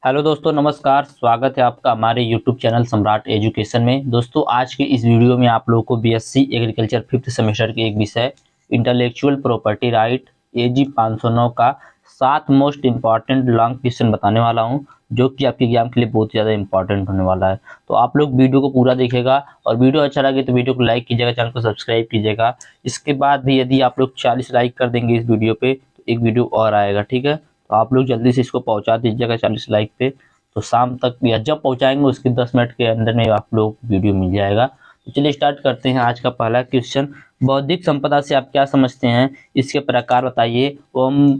Hello दोस्तों, नमस्कार। स्वागत है आपका हमारे यूट्यूब चैनल सम्राट एजुकेशन में। दोस्तों, आज के इस वीडियो में आप लोगों को बीएससी एग्रीकल्चर फिफ्थ सेमेस्टर के एक विषय इंटेलेक्चुअल प्रॉपर्टी राइट एजी 509 का 7 मोस्ट इम्पॉर्टेंट लॉन्ग क्वेश्चन बताने वाला हूं, जो कि आपके एग्जाम के लिए बहुत ज़्यादा इंपॉर्टेंट होने वाला है। तो आप लोग वीडियो को पूरा देखिएगा और वीडियो अच्छा लगे तो वीडियो को लाइक कीजिएगा, चैनल को सब्सक्राइब कीजिएगा। इसके बाद भी यदि आप लोग 40 लाइक कर देंगे इस वीडियो पे तो एक वीडियो और आएगा, ठीक है। तो आप लोग जल्दी से इसको पहुंचा दीजिएगा 40 लाइक पे। तो शाम तक या जब पहुंचाएंगे उसके 10 मिनट के अंदर में आप लोग वीडियो मिल जाएगा। तो चलिए स्टार्ट करते हैं आज का पहला क्वेश्चन। बौद्धिक संपदा से आप क्या समझते हैं, इसके प्रकार बताइए एवं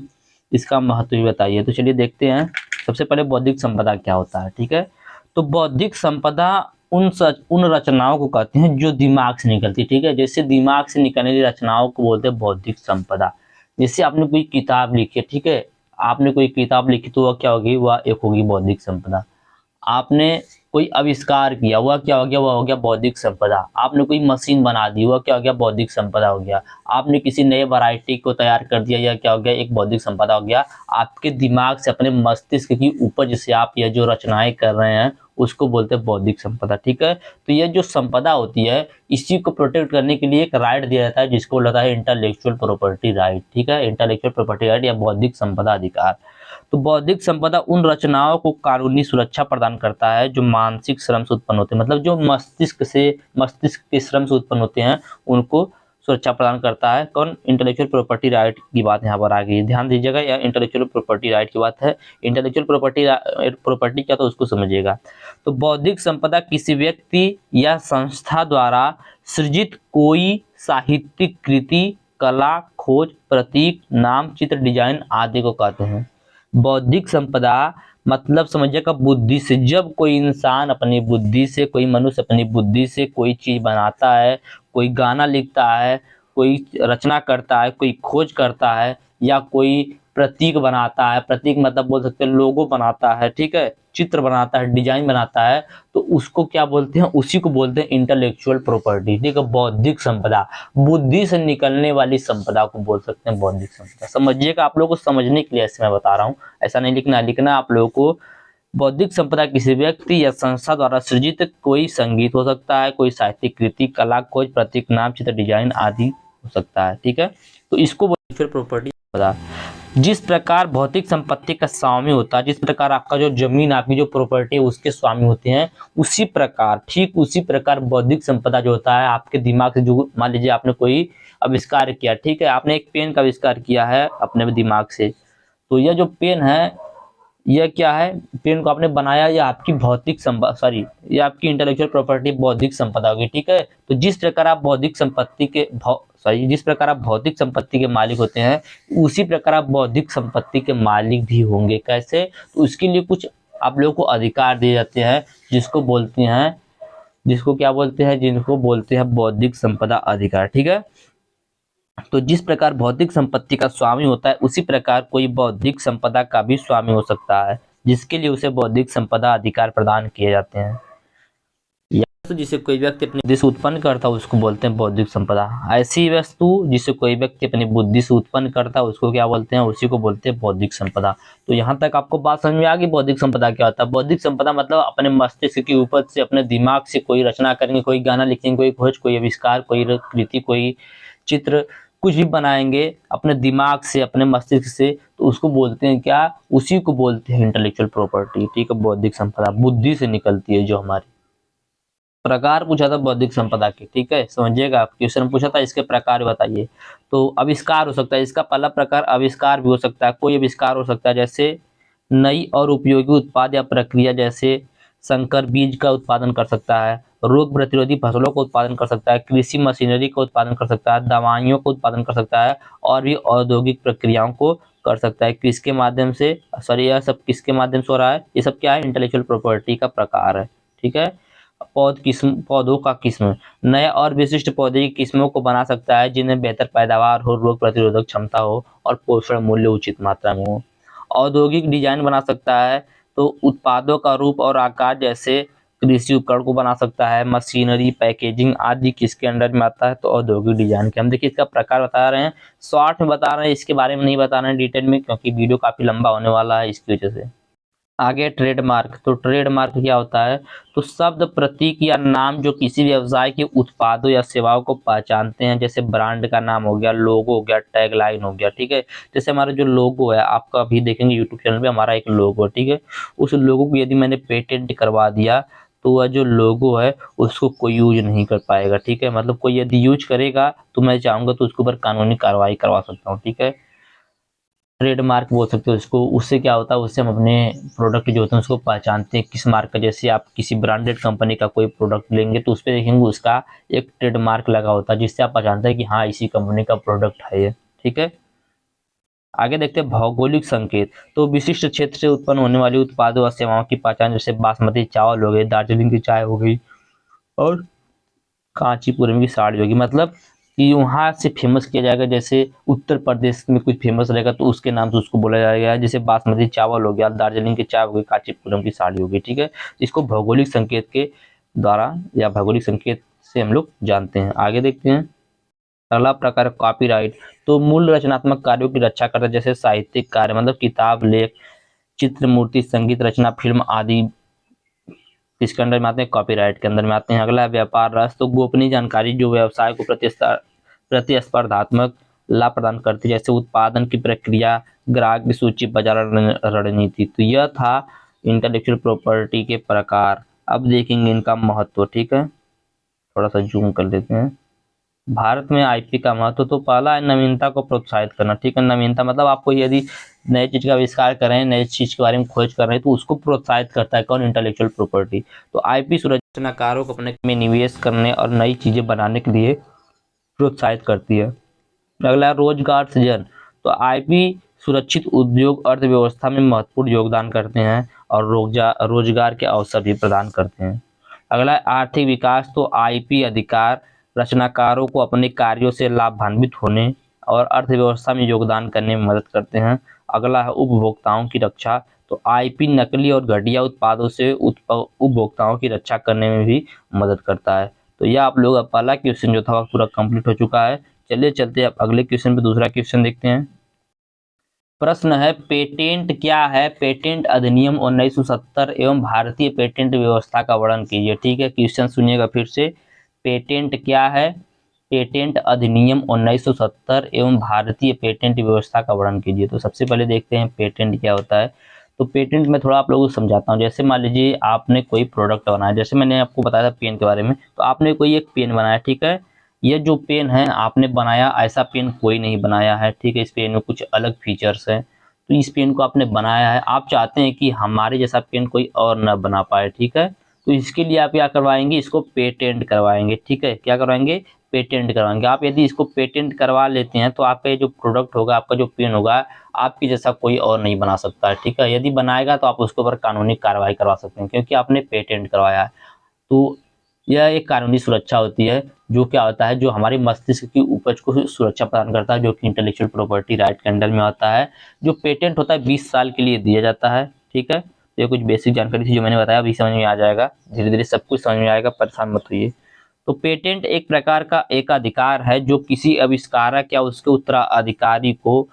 इसका महत्व भी बताइए। तो चलिए देखते हैं। सबसे पहले बौद्धिक संपदा क्या होता है, ठीक है। तो बौद्धिक संपदा उन रचनाओं को कहते हैं जो दिमाग से निकलती, ठीक है। जैसे दिमाग से निकलने वाली रचनाओं को बोलते हैं बौद्धिक संपदा। जैसे आपने कोई किताब लिखी है, ठीक है, आपने कोई किताब लिखी तो वह क्या होगी, वह एक होगी बौद्धिक संपदा। आपने कोई आविष्कार किया, वह क्या हो गया, वह हो गया बौद्धिक संपदा। आपने कोई मशीन बना दी, वह क्या हो गया, बौद्धिक संपदा हो गया। आपने किसी नए वैरायटी को तैयार कर दिया, यह क्या हो गया, एक बौद्धिक संपदा हो गया। आपके दिमाग से, अपने मस्तिष्क की उपज से आप यह जो रचनाएं कर रहे हैं उसको बोलते हैं बौद्धिक संपदा, ठीक है। तो यह जो संपदा होती है इसी को प्रोटेक्ट करने के लिए एक राइट दिया जाता है जिसको बोलता है इंटेलेक्चुअल प्रॉपर्टी राइट, ठीक है। इंटेलेक्चुअल प्रॉपर्टी राइट या बौद्धिक संपदा अधिकार। तो बौद्धिक संपदा उन रचनाओं को कानूनी सुरक्षा प्रदान करता है जो मानसिक श्रम से उत्पन्न होते हैं, मतलब जो मस्तिष्क के श्रम से उत्पन्न होते हैं उनको सुरक्षा प्रदान करता है। कौन, इंटेलेक्चुअल प्रॉपर्टी राइट की बात यहाँ पर आ गई, ध्यान दीजिएगा। यह इंटेलेक्चुअल प्रॉपर्टी राइट की बात है। इंटेलेक्चुअल प्रॉपर्टी क्या, तो उसको समझिएगा। तो बौद्धिक संपदा किसी व्यक्ति या संस्था द्वारा सृजित कोई साहित्यिक कृति, कला, खोज, प्रतीक, नाम, चित्र, डिजाइन आदि को कहते हैं। बौद्धिक संपदा मतलब समझिएगा बुद्धि से, जब कोई इंसान अपनी बुद्धि से, कोई मनुष्य अपनी बुद्धि से कोई चीज बनाता है, कोई गाना लिखता है, कोई रचना करता है, कोई खोज करता है, या कोई प्रतीक बनाता है, प्रतीक मतलब बोल सकते हैं लोगो बनाता है, ठीक है, चित्र बनाता है, डिजाइन बनाता है, तो उसको क्या बोलते हैं, उसी को बोलते हैं इंटेलेक्चुअल प्रॉपर्टी, ठीक है। बौद्धिक संपदा, बुद्धि से निकलने वाली संपदा को बोल सकते हैं बौद्धिक संपदा। समझिएगा, आप लोगों को समझने के लिए ऐसे मैं बता रहा हूँ, ऐसा नहीं लिखना आप लोगों को। बौद्धिक संपदा किसी व्यक्ति या संस्था द्वारा सृजित कोई संगीत हो सकता है, कोई साहित्यिक कृति, कला, खोज, प्रतीक, नाम, चित्र, डिजाइन आदि हो सकता है, ठीक है। तो इसको इंटेलेक्चुअल प्रॉपर्टी संपदा। जिस प्रकार भौतिक संपत्ति का स्वामी होता है, जिस प्रकार आपका जो जमीन, आपकी जो प्रॉपर्टी है उसके स्वामी होते हैं, उसी प्रकार, ठीक उसी प्रकार बौद्धिक संपदा जो होता है आपके दिमाग से, जो मान लीजिए आपने कोई आविष्कार किया, ठीक है, आपने एक पेन का आविष्कार किया है अपने दिमाग से, तो यह जो पेन है, यह क्या है, पेन को आपने बनाया, या आपकी भौतिक संपदा, सॉरी, ये आपकी इंटेलेक्चुअल प्रॉपर्टी बौद्धिक संपदा होगी, ठीक है। तो जिस प्रकार आप बौद्धिक संपत्ति के जिस प्रकार आप भौतिक संपत्ति के मालिक होते हैं, उसी प्रकार आप बौद्धिक संपत्ति के मालिक भी होंगे। कैसे, तो उसके लिए कुछ आप लोगों को अधिकार दिए जाते हैं जिसको क्या बोलते हैं, जिनको बोलते हैं बौद्धिक संपदा अधिकार, ठीक है। तो जिस प्रकार भौतिक संपत्ति का स्वामी होता है, उसी प्रकार कोई बौद्धिक संपदा का भी स्वामी हो सकता है, जिसके लिए उसे बौद्धिक संपदा अधिकार प्रदान किए जाते हैं। या तो जिसे कोई व्यक्ति अपनी बुद्धि से उत्पन्न करता है उसको बोलते हैं बौद्धिक संपदा। ऐसी वस्तु जिसे कोई व्यक्ति अपनी बुद्धि से उत्पन्न करता है उसको क्या बोलते हैं, उसी को बोलते हैं बौद्धिक संपदा। तो यहाँ तक आपको बात समझ में आ गई बौद्धिक संपदा क्या होता है। बौद्धिक संपदा मतलब अपने मस्तिष्क की उपज से, अपने दिमाग से कोई रचना करेंगे, कोई गाना लिखेंगे, कोई खोज, कोई आविष्कार, कोई कृति, कोई चित्र, कुछ भी बनाएंगे अपने दिमाग से, अपने मस्तिष्क से, तो उसको बोलते हैं क्या, उसी को बोलते हैं इंटेलेक्चुअल प्रॉपर्टी, ठीक है। बौद्धिक संपदा बुद्धि से निकलती है जो हमारी। प्रकार पूछा था बौद्धिक संपदा के, ठीक है, समझिएगा। क्वेश्चन पूछा था इसके प्रकार बताइए। तो आविष्कार हो सकता है, इसका पहला प्रकार आविष्कार भी हो सकता है, कोई आविष्कार हो सकता है, जैसे नई और उपयोगी उत्पाद या प्रक्रिया, जैसे संकर बीज का उत्पादन कर सकता है, रोग प्रतिरोधी फसलों का उत्पादन कर सकता है, कृषि मशीनरी का उत्पादन कर सकता है, दवाइयों का उत्पादन कर सकता है, और भी औद्योगिक प्रक्रियाओं को कर सकता है। किसके माध्यम से, सॉरी, यह सब किसके माध्यम से हो रहा है, ये सब क्या है, इंटेलेक्चुअल प्रॉपर्टी का प्रकार है, ठीक है। पौधों का किस्म, नए और विशिष्ट पौधे की किस्मों को बना सकता है जिनमें बेहतर पैदावार हो, रोग प्रतिरोधक क्षमता हो और पोषण मूल्य उचित मात्रा में हो। औद्योगिक डिजाइन बना सकता है, तो उत्पादों का रूप और आकार, जैसे कृषि उपकरण को बना सकता है, मशीनरी, पैकेजिंग आदि किसके अंडर में आता है, तो औद्योगिक डिजाइन के। हम देखिए इसका प्रकार बता रहे हैं, शॉर्ट में बता रहे हैं, इसके बारे में नहीं बता रहे हैं डिटेल में, क्योंकि वीडियो काफी लंबा होने वाला है इसकी वजह से। आगे ट्रेडमार्क। तो ट्रेडमार्क क्या होता है? तो शब्द, प्रतीक या नाम जो किसी व्यवसाय के उत्पादों या सेवाओं को पहचानते हैं, जैसे ब्रांड का नाम हो गया, लोगो हो गया, टैगलाइन हो गया, ठीक है। जैसे हमारा जो लोगो है, आप अभी देखेंगे यूट्यूब चैनल पे हमारा एक लोगो, ठीक है। उस लोगो को यदि मैंने पेटेंट करवा दिया तो वह जो लोगो है उसको कोई यूज नहीं कर पाएगा, ठीक है। मतलब कोई यदि यूज करेगा तो मैं चाहूंगा तो उसके ऊपर कानूनी कार्रवाई करवा सकता हूँ, ठीक है। ट्रेडमार्क बोल सकते हो इसको। उससे क्या होता है, उससे हम अपने प्रोडक्ट जो होते हैं उसको पहचानते हैं किस मार्क का। जैसे आप किसी ब्रांडेड कंपनी का कोई प्रोडक्ट लेंगे तो उस पर देखेंगे उसका एक ट्रेडमार्क लगा होता है, जिससे आप पहचानते हैं कि हाँ इसी कंपनी का प्रोडक्ट है ये, ठीक है। आगे देखते हैं भौगोलिक संकेत। तो विशिष्ट क्षेत्र से उत्पन्न होने वाली उत्पादों और सेवाओं की पहचान, जैसे बासमती चावल हो गई, दार्जिलिंग की चाय हो गई और कांचीपुरम की साड़ी होगी। मतलब कि वहाँ से फेमस किया जाएगा। जैसे उत्तर प्रदेश में कुछ फेमस रहेगा तो उसके नाम से उसको बोला जाएगा। जैसे बासमती चावल हो गया, दार्जिलिंग की चाय हो गई, कांचीपुरम की साड़ी होगी, ठीक है। इसको भौगोलिक संकेत के द्वारा या भौगोलिक संकेत से हम लोग जानते हैं। आगे देखते हैं अगला प्रकार कॉपीराइट। तो मूल रचनात्मक कार्यों की रक्षा करता है, जैसे साहित्यिक कार्य, मतलब किताब, लेख, चित्र, मूर्ति, संगीत रचना, फिल्म आदि इसके अंदर में आते हैं, कॉपीराइट के अंदर में आते हैं। अगला है व्यापार रस। तो गोपनीय जानकारी जो व्यवसाय को प्रतिस्पर्धात्मक लाभ प्रदान करती है, जैसे उत्पादन की प्रक्रिया, ग्राहक की सूची, बाजार रणनीति। तो यह था इंटेलेक्चुअल प्रॉपर्टी के प्रकार। अब देखेंगे इनका महत्व, ठीक है। थोड़ा सा जूम कर लेते हैं। भारत में आईपी का महत्व। तो पहला है नवीनता को प्रोत्साहित करना, ठीक है। नवीनता मतलब आपको यदि नए चीज का आविष्कार कर रहे हैं, नए चीज के बारे में खोज कर रहे हैं तो उसको प्रोत्साहित करता है कौन? Intellectual property. तो आईपी सुरचनाकारों को अपने में निवेश करने और नई चीजें बनाने के लिए प्रोत्साहित करती है। अगला है रोजगार सृजन। तो आईपी सुरक्षित उद्योग अर्थव्यवस्था में महत्वपूर्ण योगदान करते हैं और रोजगार के अवसर भी प्रदान करते हैं। अगला है आर्थिक विकास। तो आईपी अधिकार रचनाकारों को अपने कार्यों से लाभान्वित होने और अर्थव्यवस्था में योगदान करने में मदद करते हैं। अगला है उपभोक्ताओं की रक्षा। तो आईपी नकली और घटिया उत्पादों से उपभोक्ताओं की रक्षा करने में भी मदद करता है। तो यह आप लोग पहला क्वेश्चन जो था वह पूरा कंप्लीट हो चुका है। चलिए चलते हैं अब अगले क्वेश्चन पे। दूसरा क्वेश्चन देखते हैं। प्रश्न है पेटेंट क्या है? पेटेंट अधिनियम 1970 एवं भारतीय पेटेंट व्यवस्था का वर्णन कीजिए, ठीक है। क्वेश्चन सुनिएगा फिर से। पेटेंट क्या है? पेटेंट अधिनियम 1970 एवं भारतीय पेटेंट व्यवस्था का वर्णन कीजिए। तो सबसे पहले देखते हैं पेटेंट क्या होता है। तो पेटेंट में थोड़ा आप लोगों को समझाता हूँ। जैसे मान लीजिए आपने कोई प्रोडक्ट बनाया, जैसे मैंने आपको बताया था पेन के बारे में। तो आपने कोई एक पेन बनाया, ठीक है। ये जो पेन है आपने बनाया, ऐसा पेन कोई नहीं बनाया है, ठीक है। इस पेन में कुछ अलग फीचर्स हैं। तो इस पेन को आपने बनाया है, आप चाहते हैं कि हमारे जैसा पेन कोई और ना बना पाए, ठीक है। तो इसके लिए आप क्या करवाएंगे? इसको पेटेंट करवाएंगे, ठीक है। क्या करवाएंगे? पेटेंट करवाएंगे। आप यदि इसको पेटेंट करवा लेते हैं तो आपका जो प्रोडक्ट होगा, आपका जो पेन होगा, आपकी जैसा कोई और नहीं बना सकता है, ठीक है। यदि बनाएगा तो आप उसके ऊपर कानूनी कार्रवाई करवा सकते हैं, क्योंकि आपने पेटेंट करवाया है। तो यह एक कानूनी सुरक्षा होती है, जो क्या होता है, जो हमारे मस्तिष्क की उपज को सुरक्षा प्रदान करता है, जो कि इंटेलेक्चुअल प्रॉपर्टी राइट के अंडर में आता है। जो पेटेंट होता है 20 साल के लिए दिया जाता है, ठीक है। ये कुछ बेसिक जानकारी थी जो मैंने बताया, अभी समझ में आ जाएगा, धीरे धीरे सब कुछ समझ में आएगा, परेशान मत होइए। तो पेटेंट एक प्रकार का एकाधिकार है जो किसी आविष्कारक या उसके उत्तराधिकारी को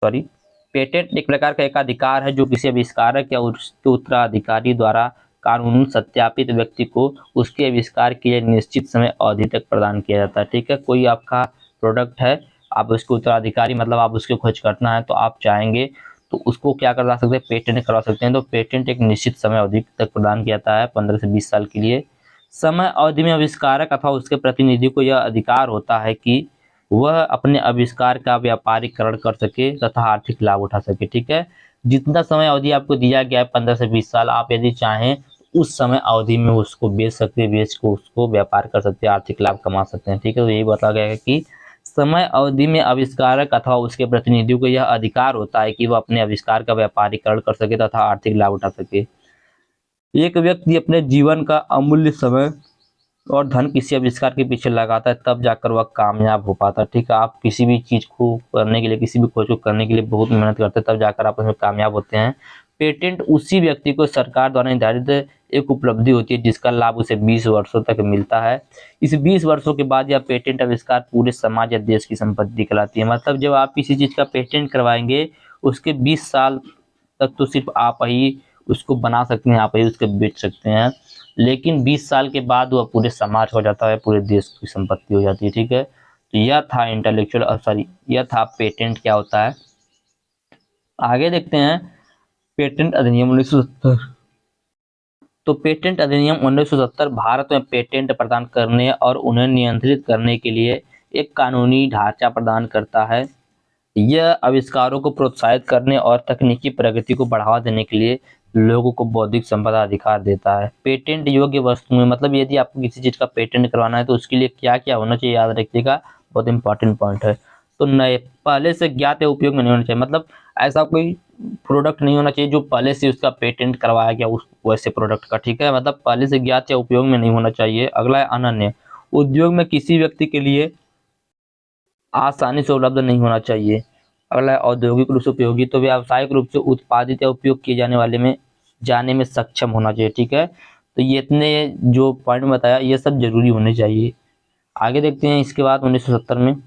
सॉरी पेटेंट एक प्रकार का एकाधिकार है जो किसी आविष्कारक या उसके उत्तराधिकारी द्वारा कानून सत्यापित व्यक्ति को उसके आविष्कार के लिए निश्चित समय अवधि तक प्रदान किया जाता है, ठीक है। कोई आपका प्रोडक्ट है, आप उसके उत्तराधिकारी मतलब आप उसके खोज करना है, तो आप चाहेंगे तो उसको क्या करवा सकते हैं? पेटेंट करवा सकते हैं। तो पेटेंट एक निश्चित समय अवधि तक प्रदान किया जाता है, 15 से 20 साल के लिए। समय अवधि में आविष्कारक अथवा उसके प्रतिनिधि को यह अधिकार होता है कि वह अपने आविष्कार का व्यापारीकरण कर सके तथा आर्थिक लाभ उठा सके, ठीक है। जितना समय अवधि आपको दिया गया है 15 से 20 साल, आप यदि चाहें उस समय अवधि में उसको बेच सकते हैं, बेच को उसको व्यापार कर सकते हैं, आर्थिक लाभ कमा सकते हैं, ठीक है। तो यही बताया गया है कि समय अवधि में आविष्कारक अथवा उसके प्रतिनिधियों को यह अधिकार होता है कि वह अपने आविष्कार का व्यापारीकरण कर सके तथा आर्थिक लाभ उठा सके। एक व्यक्ति अपने जीवन का अमूल्य समय और धन किसी आविष्कार के पीछे लगाता है, तब जाकर वह कामयाब हो पाता है, ठीक है। आप किसी भी चीज को करने के लिए, किसी भी खोज को करने के लिए बहुत मेहनत करते हैं, तब जाकर आप उसमें कामयाब होते हैं। पेटेंट उसी व्यक्ति को सरकार द्वारा निर्धारित एक उपलब्धि होती है जिसका लाभ उसे 20 वर्षों तक मिलता है। इस 20 वर्षों के बाद यह पेटेंट आविष्कार पूरे समाज या देश की संपत्ति कहलाती है। मतलब जब आप किसी चीज का पेटेंट करवाएंगे उसके 20 साल तक तो सिर्फ आप ही उसको बना सकते हैं, आप ही उसके बेच सकते हैं, लेकिन 20 साल के बाद वह पूरे समाज हो जाता है, पूरे देश की संपत्ति हो जाती है। ठीक है, तो यह था यह था पेटेंट क्या होता है। आगे देखते हैं पेटेंट अधिनियम 1970। तो पेटेंट अधिनियम 1970 भारत में पेटेंट प्रदान करने और उन्हें नियंत्रित करने के लिए एक कानूनी ढांचा प्रदान करता है। यह आविष्कारों को प्रोत्साहित करने और तकनीकी प्रगति को बढ़ावा देने के लिए लोगों को बौद्धिक संपदा अधिकार देता है। पेटेंट योग्य वस्तुएं, मतलब यदि आपको किसी चीज का पेटेंट करवाना है तो उसके लिए क्या क्या होना चाहिए, याद रखिएगा, बहुत इंपॉर्टेंट पॉइंट है। तो नए, पहले से ज्ञात या उपयोग में नहीं होना चाहिए, मतलब ऐसा कोई प्रोडक्ट नहीं होना चाहिए जो पहले से उसका पेटेंट करवाया गया उस वैसे प्रोडक्ट का। ठीक है, मतलब पहले से ज्ञात या उपयोग में नहीं होना चाहिए। अगला है अनन्य, उद्योग में किसी व्यक्ति के लिए आसानी से उपलब्ध नहीं होना चाहिए। अगला है औद्योगिक रूप से उपयोगी, तो व्यावसायिक रूप से उत्पादित या उपयोग किए जाने वाले में जाने में सक्षम होना चाहिए। ठीक है, तो ये इतने जो पॉइंट बताया ये सब जरूरी होने चाहिए। आगे देखते हैं इसके बाद 1970 में,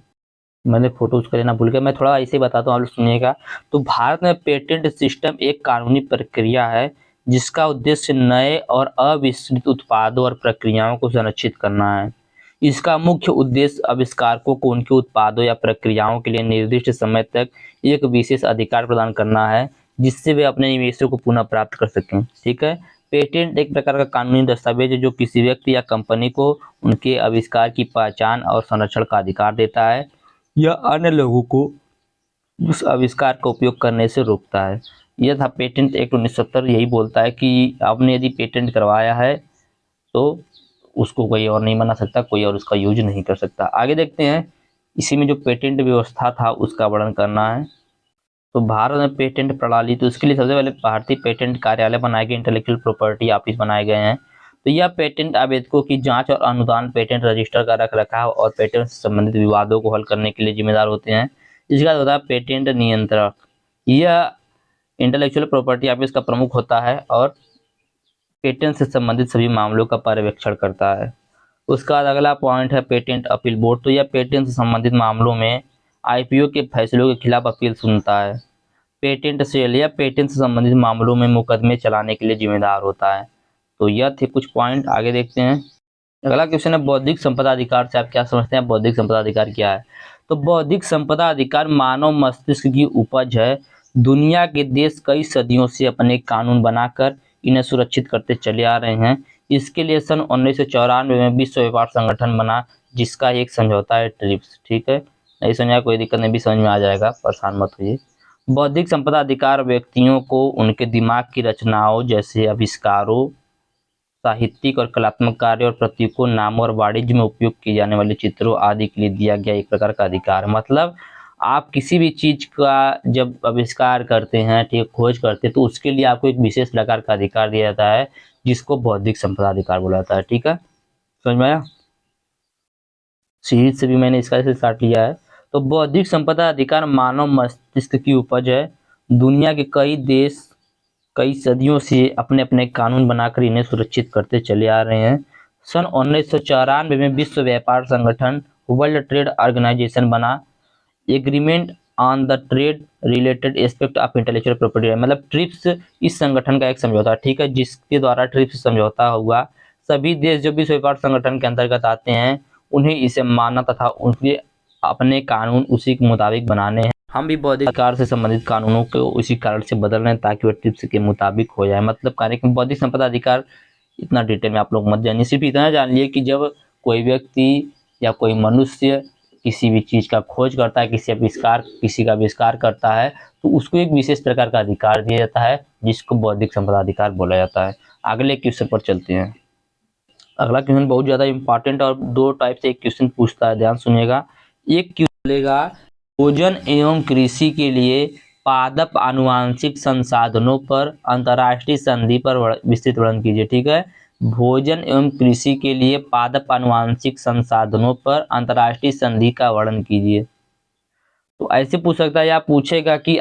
मैंने फोटो उसका लेना भूल गया, मैं थोड़ा ऐसे ही बताता हूँ, आप लोग सुनिएगा। तो भारत में पेटेंट सिस्टम एक कानूनी प्रक्रिया है जिसका उद्देश्य नए और अविष्कृत उत्पादों और प्रक्रियाओं को संरक्षित करना है। इसका मुख्य उद्देश्य आविष्कारकों को उनके उत्पादों या प्रक्रियाओं के लिए निर्दिष्ट समय तक एक विशेष अधिकार प्रदान करना है जिससे वे अपने निवेशों को पुनः प्राप्त कर सकें। ठीक है, पेटेंट एक प्रकार का कानूनी दस्तावेज है जो किसी व्यक्ति या कंपनी को उनके आविष्कार की पहचान और संरक्षण का अधिकार देता है या अन्य लोगों को उस आविष्कार का उपयोग करने से रोकता है। यह था पेटेंट एक्ट 1970। यही बोलता है कि आपने यदि पेटेंट करवाया है तो उसको कोई और नहीं बना सकता, कोई और उसका यूज नहीं कर सकता। आगे देखते हैं इसी में जो पेटेंट व्यवस्था था उसका वर्णन करना है। तो भारत में पेटेंट प्रणाली, तो इसके लिए सबसे पहले भारतीय पेटेंट कार्यालय बनाए गए, इंटेलेक्चुअल प्रॉपर्टी ऑफिस बनाए गए हैं। तो यह पेटेंट आवेदकों की जांच और अनुदान, पेटेंट रजिस्टर का रखरखाव और पेटेंट से संबंधित विवादों को हल करने के लिए जिम्मेदार होते हैं। इसके बाद होता है पेटेंट नियंत्रक, यह इंटेलेक्चुअल प्रॉपर्टी ऑफिस का प्रमुख होता है और पेटेंट से संबंधित सभी मामलों का पर्यवेक्षण करता है। उसका बाद अगला पॉइंट है पेटेंट अपील बोर्ड, तो यह पेटेंट से संबंधित मामलों में आईपीओ के फैसलों के खिलाफ अपील सुनता है। पेटेंट सेल या पेटेंट से संबंधित मामलों में मुकदमे चलाने के लिए जिम्मेदार होता है। तो यह थे कुछ पॉइंट। आगे देखते हैं अगला क्वेश्चन है बौद्धिक संपदा अधिकार से आप क्या समझते हैं, बौद्धिक संपदा अधिकार क्या है। तो बौद्धिक संपदा अधिकार मानव मस्तिष्क की उपज है। दुनिया के देश कई सदियों से अपने कानून बनाकर इन्हें सुरक्षित करते चले आ रहे हैं। इसके लिए सन 1994 में विश्व व्यापार संगठन बना जिसका एक समझौता है ट्रिप्स। ठीक है, नहीं समझा कोई दिक्कत नहीं, भी समझ में आ जाएगा, परेशान मत होइए। बौद्धिक संपदा अधिकार व्यक्तियों को उनके दिमाग की रचनाओं जैसे आविष्कारों, साहित्यिक और कलात्मक कार्य और प्रतीकों, नामों और वाणिज्य में उपयोग किए जाने वाले चित्रों आदि के लिए दिया गया एक प्रकार का अधिकार है। मतलब आप किसी भी चीज का जब आविष्कार करते हैं, ठीक, खोज करते हैं, तो उसके लिए आपको एक विशेष प्रकार का अधिकार दिया जाता है जिसको बौद्धिक संपदा अधिकार बोला जाता है। ठीक है, समझ में आया। सीरीज से भी मैंने इसका से स्टार्ट लिया है। तो बौद्धिक संपदा अधिकार मानव मस्तिष्क की उपज है। दुनिया के कई देश कई सदियों से अपने अपने कानून बनाकर इन्हें सुरक्षित करते चले आ रहे हैं। सन 1994 में विश्व व्यापार संगठन वर्ल्ड ट्रेड ऑर्गेनाइजेशन बना। Agreement on the trade related aspect of intellectual property, मतलब ट्रिप्स इस संगठन का एक समझौता, ठीक है, जिसके द्वारा ट्रिप्स समझौता हुआ। सभी देश जो विश्व व्यापार संगठन के अंतर्गत आते हैं उन्हें इसे मानना तथा उनके अपने कानून उसी के मुताबिक बनाने हैं। हम भी बौद्धिक अधिकार से संबंधित कानूनों को उसी कारण से बदल रहे हैं ताकि वह ट्रिप्स के मुताबिक हो जाए। मतलब कार्य में बौद्धिक संपदा अधिकार इतना डिटेल में आप लोग मत जानिए, सिर्फ इतना जान लिए कि जब कोई व्यक्ति या कोई मनुष्य किसी भी चीज का खोज करता है, किसी का आविष्कार करता है, तो उसको एक विशेष प्रकार का अधिकार दिया जाता है जिसको बौद्धिक संपदा अधिकार बोला जाता है। अगले क्वेश्चन पर चलते हैं। अगला क्वेश्चन बहुत ज्यादा इंपॉर्टेंट और दो टाइप से एक क्वेश्चन पूछता है, ध्यान सुनिएगा। एक क्वेश्चन बोलेगा भोजन एवं कृषि के लिए पादप आनुवांशिक संसाधनों पर अंतर्राष्ट्रीय संधि पर विस्तृत वर्णन कीजिए। ठीक है, भोजन एवं कृषि के लिए पादप आनुवांशिक संसाधनों पर अंतर्राष्ट्रीय संधि का वर्णन कीजिए। तो ऐसे पूछ सकता है या पूछेगा कि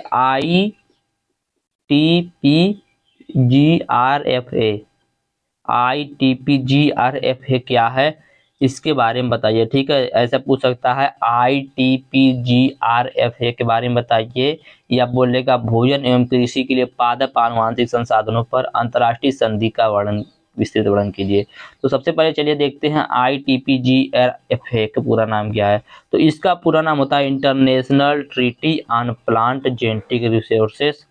ITPGRFA क्या है। इसके बारे में बताइए। ठीक है, ऐसा पूछ सकता है ITPGRFA के बारे में बताइए, या बोलेगा भोजन एवं कृषि के लिए पादप आनुवंशिक संसाधनों पर अंतर्राष्ट्रीय संधि का वर्णन, विस्तृत वर्णन कीजिए। तो सबसे पहले चलिए देखते हैं ITPGRFA का पूरा नाम क्या है। तो इसका पूरा नाम होता है international treaty on plant genetic resources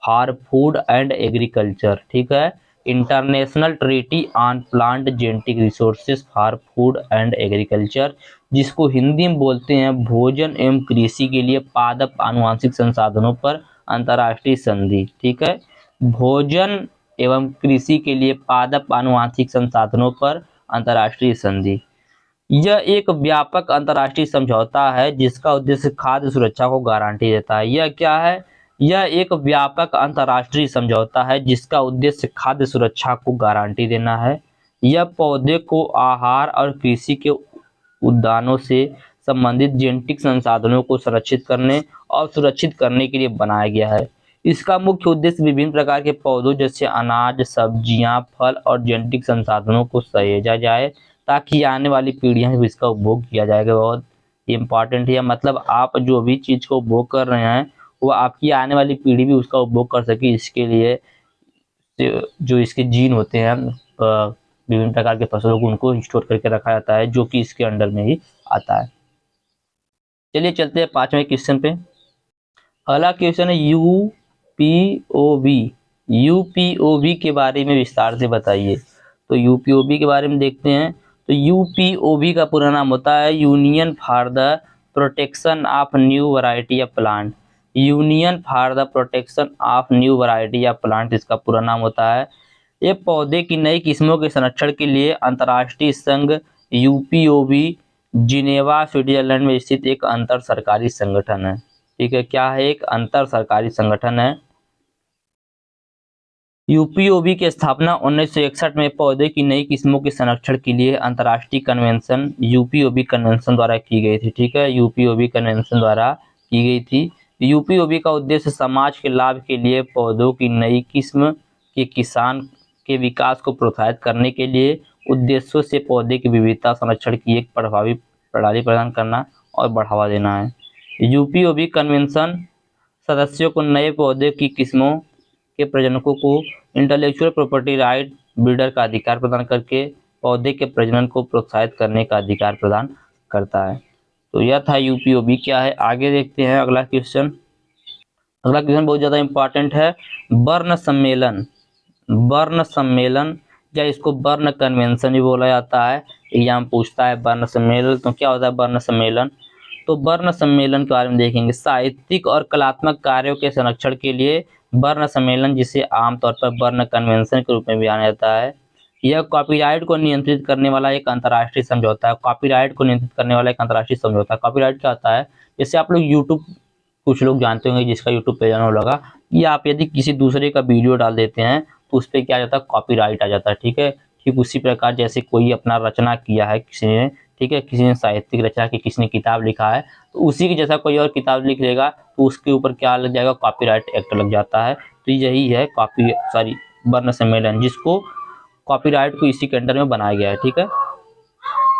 for food and agriculture. ठीक है, international treaty on plant genetic resources for food and agriculture, जिसको हिंदी में बोलते हैं भोजन एवं कृषि के लिए पादप आनुवंशिक संसाधनों पर अंतर्राष्ट्रीय संधि। ठीक है, भोजन एवं कृषि के लिए पादप आनुवंशिक संसाधनों पर अंतर्राष्ट्रीय संधि। यह एक व्यापक अंतर्राष्ट्रीय समझौता है जिसका उद्देश्य खाद्य सुरक्षा को गारंटी देता है। यह क्या है? यह एक व्यापक अंतर्राष्ट्रीय समझौता है जिसका उद्देश्य खाद्य सुरक्षा को गारंटी देना है। यह पौधे को आहार और कृषि के उद्यानों से संबंधित जेनेटिक संसाधनों को संरक्षित करने और सुरक्षित करने के लिए बनाया गया है। इसका मुख्य उद्देश्य विभिन्न प्रकार के पौधों जैसे अनाज, सब्जियां, फल और जेनेटिक संसाधनों को सहेजा जाए ताकि आने वाली पीढ़ियां भी इसका उपभोग किया जाएगा। बहुत इंपॉर्टेंट है, मतलब आप जो भी चीज को उपभोग कर रहे हैं वो आपकी आने वाली पीढ़ी भी उसका उपभोग कर सके, इसके लिए जो इसके जीन होते हैं विभिन्न प्रकार के फसलों को उनको स्टोर करके रखा जाता है, जो कि इसके अंडर में ही आता है। चलिए चलते हैं 5वें क्वेश्चन पे। अगला क्वेश्चन है यूपीओवी। यूपीओवी के बारे में विस्तार से बताइए। तो यूपीओवी के बारे में देखते हैं। तो यूपीओवी का पूरा नाम होता है union for the protection of new variety of plant. Union for the protection of new variety of plant इसका पूरा नाम होता है। ये पौधे की नई किस्मों के संरक्षण के लिए अंतर्राष्ट्रीय संघ यूपीओवी जिनेवा स्विट्जरलैंड में स्थित एक अंतर सरकारी संगठन है। ठीक है, क्या है? एक अंतर सरकारी संगठन है। यूपीओवी की स्थापना 1961 में पौधे की नई किस्मों के संरक्षण के लिए अंतर्राष्ट्रीय कन्वेंशन यूपीओवी कन्वेंशन द्वारा की गई थी। ठीक है, यूपीओवी कन्वेंशन द्वारा की गई थी। यूपीओवी का उद्देश्य समाज के लाभ के लिए पौधों की नई किस्म के किसान के विकास को प्रोत्साहित करने के लिए उद्देश्यों से पौधे की विविधता संरक्षण की एक प्रभावी प्रणाली प्रदान करना और बढ़ावा देना है। यूपीओवी कन्वेंशन सदस्यों को नए पौधे की किस्मों के प्रजनकों को इंटेलेक्चुअल प्रॉपर्टी राइट ब्रीडर का अधिकार प्रदान करके पौधे के प्रजनन को प्रोत्साहित करने का अधिकार प्रदान करता है। तो यह था यूपीओवी क्या है। आगे देखते हैं अगला क्वेश्चन। अगला क्वेश्चन बहुत ज़्यादा इंपॉर्टेंट है। बर्न सम्मेलन। बर्न सम्मेलन या इसको बर्न कन्वेंशन भी बोला जाता है। एग्जाम पूछता है बर्न सम्मेलन, तो क्या होता है बर्न सम्मेलन? तो बर्न सम्मेलन के बारे में देखेंगे। साहित्यिक और कलात्मक कार्यों के संरक्षण के लिए बर्न सम्मेलन, जिसे आमतौर पर बर्न कन्वेंशन के रूप में भी जाना जाता है, यह कॉपीराइट को नियंत्रित करने वाला एक अंतर्राष्ट्रीय समझौता है। कॉपीराइट को नियंत्रित करने वाला एक अंतर्राष्ट्रीय समझौता। कॉपीराइट क्या होता है? जैसे आप लोग यूट्यूब, कुछ लोग जानते होंगे जिसका यूट्यूब पे जाना होगा, कि आप यदि किसी दूसरे का वीडियो डाल देते हैं तो उस पर क्या आ जाता है? कॉपीराइट आ जाता है। ठीक है, ठीक उसी प्रकार जैसे कोई अपना रचना किया है किसी ने, ठीक है, किसी ने साहित्यिक रचना की, किसी ने किताब लिखा है, तो उसी की जैसा कोई और किताब लिख लेगा तो उसके ऊपर क्या लग जाएगा? कॉपीराइट एक्ट लग जाता है। तो यही है बर्न सम्मेलन, जिसको कॉपीराइट को इसी के अंडर में बनाया गया है। ठीक है,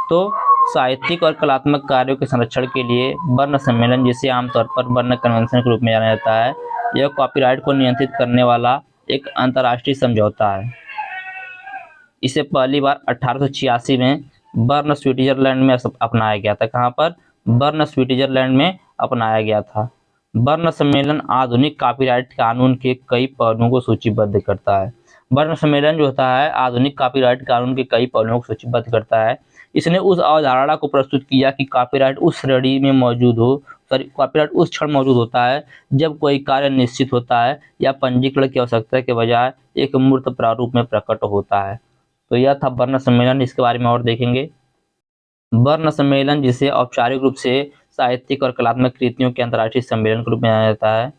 तो साहित्यिक और कलात्मक कार्यों के संरक्षण के लिए बर्न सम्मेलन, जिसे आमतौर पर बर्न कन्वेंशन के रूप में जाना जाता है, यह कॉपीराइट को नियंत्रित करने वाला एक अंतर्राष्ट्रीय समझौता है। इसे पहली बार 1886 में बर्न स्विट्जरलैंड में अपनाया गया था। कहाँ पर? बर्न स्विट्जरलैंड में अपनाया गया था। बर्न सम्मेलन आधुनिक कॉपीराइट कानून के कई पहलुओं को सूचीबद्ध करता है। बर्न सम्मेलन जो होता है आधुनिक कॉपीराइट कानून के कई पहलुओं को सूचीबद्ध करता है। इसने उस अवधारणा को प्रस्तुत किया कि कॉपीराइट उस श्रेणी में मौजूद हो, कॉपीराइट उस क्षण मौजूद होता है जब कोई कार्य निश्चित होता है या पंजीकरण की आवश्यकता के बजाय एक मूर्त प्रारूप में प्रकट होता है। तो यह था बर्न सम्मेलन। इसके बारे में और देखेंगे। बर्न सम्मेलन, जिसे औपचारिक रूप से साहित्यिक और कलात्मक कृतियों के अंतर्राष्ट्रीय सम्मेलन के रूप में जाना जाता है,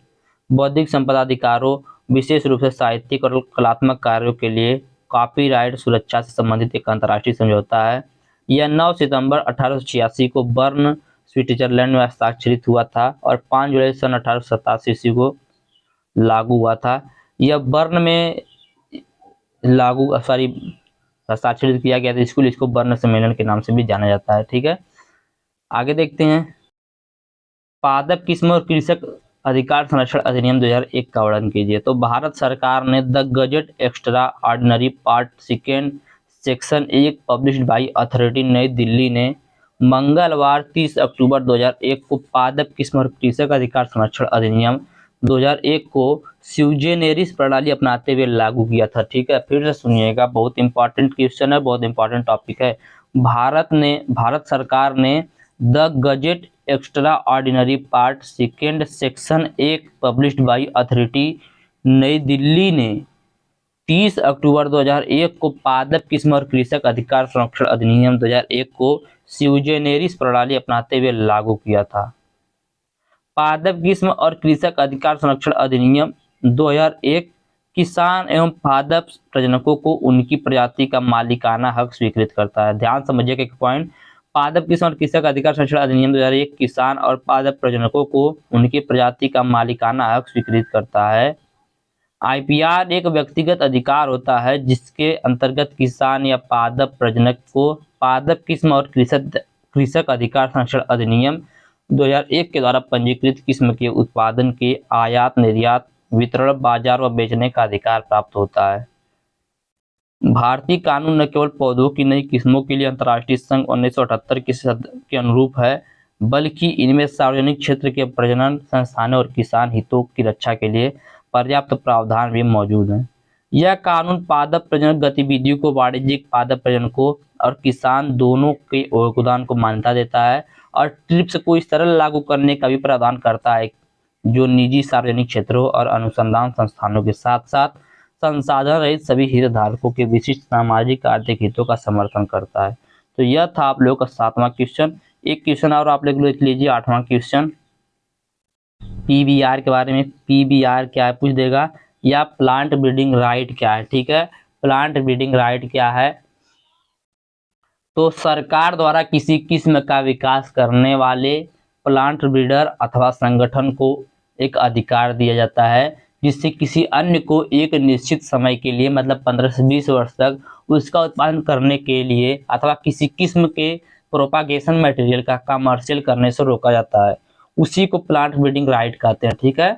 बौद्धिक संपदा अधिकारों, विशेष रूप से साहित्यिक और कलात्मक कार्यों के लिए कॉपीराइट सुरक्षा से संबंधित एक अंतर्राष्ट्रीय समझौता है। यह 9 सितंबर 1886 को बर्न स्विट्जरलैंड में हस्ताक्षरित हुआ था और 5 जुलाई सन 1887 को लागू हुआ था। यह बर्न में हस्ताक्षरित किया गया था स्कूल, इसको बर्न सम्मेलन के नाम से भी जाना जाता है। ठीक है, आगे देखते हैं। पादप किस्म और कृषक अधिकार संरक्षण अधिनियम 2001 का वर्णन कीजिए। तो भारत सरकार ने the gazette extra ordinary part second section 1 published by authority New Delhi ने मंगलवार 30 अक्टूबर 2001 को पादप किस्म और कृषक अधिकार संरक्षण अधिनियम 2001 को स्यूजेनेरिस प्रणाली अपनाते हुए लागू किया था। ठीक है, फिर से सुनिएगा, बहुत इंपॉर्टेंट क्वेश्चन है, बहुत इंपॉर्टेंट टॉपिक है। भारत सरकार ने the gazette extraordinary part second section 1 published by authority New Delhi ने 30 अक्टूबर 2001 को पादप किस्म और कृषक अधिकार संरक्षण अधिनियम 2001 को स्यूजेनेरिस प्रणाली अपनाते हुए लागू किया था। पादप किस्म और कृषक अधिकार संरक्षण अधिनियम 2001 किसान एवं पादप प्रजनकों को उनकी प्रजाति का मालिकाना हक स्वीकृत करता है। ध्यान समझिएगा एक पॉइंट, पादप किस्म और कृषक अधिकार संरक्षण अधिनियम 2001 किसान और पादप प्रजनकों को उनकी प्रजाति का मालिकाना हक स्वीकृत करता है। आईपीआर एक व्यक्तिगत अधिकार होता है जिसके अंतर्गत किसान या पादप प्रजनक को पादप किस्म और कृषक अधिकार संरक्षण अधिनियम 2001 के द्वारा पंजीकृत किस्म के उत्पादन के आयात निर्यात वितरण बाजार व बेचने का अधिकार प्राप्त होता है। भारतीय कानून न केवल पौधों की नई किस्मों के लिए अंतर्राष्ट्रीय संघ 1978 के अनुरूप है, बल्कि इनमें सार्वजनिक क्षेत्र के प्रजनन संस्थानों और किसान हितों की रक्षा के लिए पर्याप्त प्रावधान भी मौजूद हैं। यह कानून पादप प्रजनन गतिविधियों को वाणिज्यिक पादप प्रजनकों और किसान दोनों के योगदान को मान्यता देता है और ट्रिप्स को इस तरह लागू करने का भी प्रावधान करता है जो निजी सार्वजनिक क्षेत्रों और अनुसंधान संस्थानों के साथ साथ संसाधन रहित सभी हितधारकों के विशिष्ट सामाजिक आर्थिक हितों का समर्थन करता है। तो यह था आप लोगों का 7वां क्वेश्चन। एक क्वेश्चन और आप लोग लिख लीजिए, 8वां क्वेश्चन पीबीआर के बारे में। पीबीआर क्या है पूछ देगा, या प्लांट ब्रीडिंग राइट क्या है। ठीक है, प्लांट ब्रीडिंग राइट क्या है, तो सरकार द्वारा किसी किस्म का विकास करने वाले प्लांट ब्रीडर अथवा संगठन को एक अधिकार दिया जाता है जिससे किसी अन्य को एक निश्चित समय के लिए मतलब 15 से 20 वर्ष तक उसका उत्पादन करने के लिए अथवा किसी किस्म के प्रोपागेशन मटेरियल का कमर्शियल करने से रोका जाता है, उसी को प्लांट ब्रीडिंग राइट कहते हैं। ठीक है,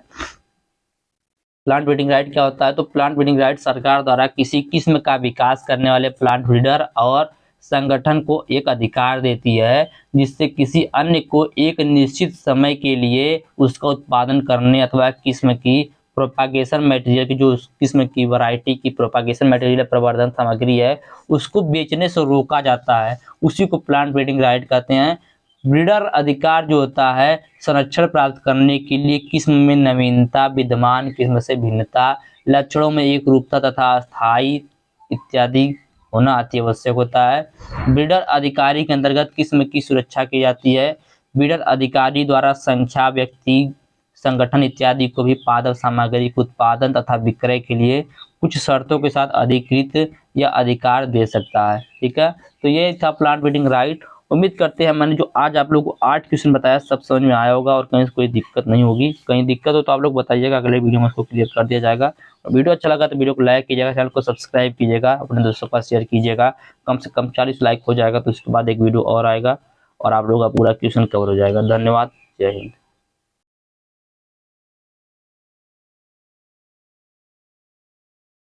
प्लांट ब्रीडिंग राइट क्या होता है, तो प्लांट ब्रीडिंग राइट सरकार द्वारा किसी किस्म का विकास करने वाले प्लांट ब्रीडर और संगठन को एक अधिकार देती है जिससे किसी अन्य को एक निश्चित समय के लिए उसका उत्पादन करने अथवा किस्म की प्रोपागेशन मटेरियल की जो किस्म की वैरायटी की प्रोपागेशन मटेरियल प्रवर्धन सामग्री है उसको बेचने से रोका जाता है, उसी को प्लांट ब्रीडिंग राइट कहते हैं। ब्रीडर अधिकार जो होता है संरक्षण प्राप्त करने के लिए किस्म में नवीनता, विद्यमान किस्म से भिन्नता, लक्षणों में एक रूपता तथा स्थायी इत्यादि होना अति आवश्यक होता है। ब्रीडर अधिकारी के अंतर्गत किस्म की सुरक्षा की जाती है। ब्रीडर अधिकारी द्वारा संख्या, व्यक्ति, संगठन इत्यादि को भी पादप सामग्री के उत्पादन तथा विक्रय के लिए कुछ शर्तों के साथ अधिकृत या अधिकार दे सकता है। ठीक है, तो ये था प्लांट ब्रीडिंग राइट। उम्मीद करते हैं मैंने जो आज आप लोगों को 8 क्वेश्चन बताया सब समझ में आया होगा और कहीं कोई दिक्कत नहीं होगी। कहीं दिक्कत हो तो आप लोग बताइएगा, अगले वीडियो में उसको क्लियर कर दिया जाएगा। और वीडियो अच्छा लगा तो वीडियो को लाइक कीजिएगा, चैनल को सब्सक्राइब कीजिएगा, अपने दोस्तों का शेयर कीजिएगा। कम से कम 40 लाइक हो जाएगा तो उसके बाद एक वीडियो और आएगा और आप लोगों का पूरा क्वेश्चन कवर हो जाएगा। धन्यवाद, जय हिंद।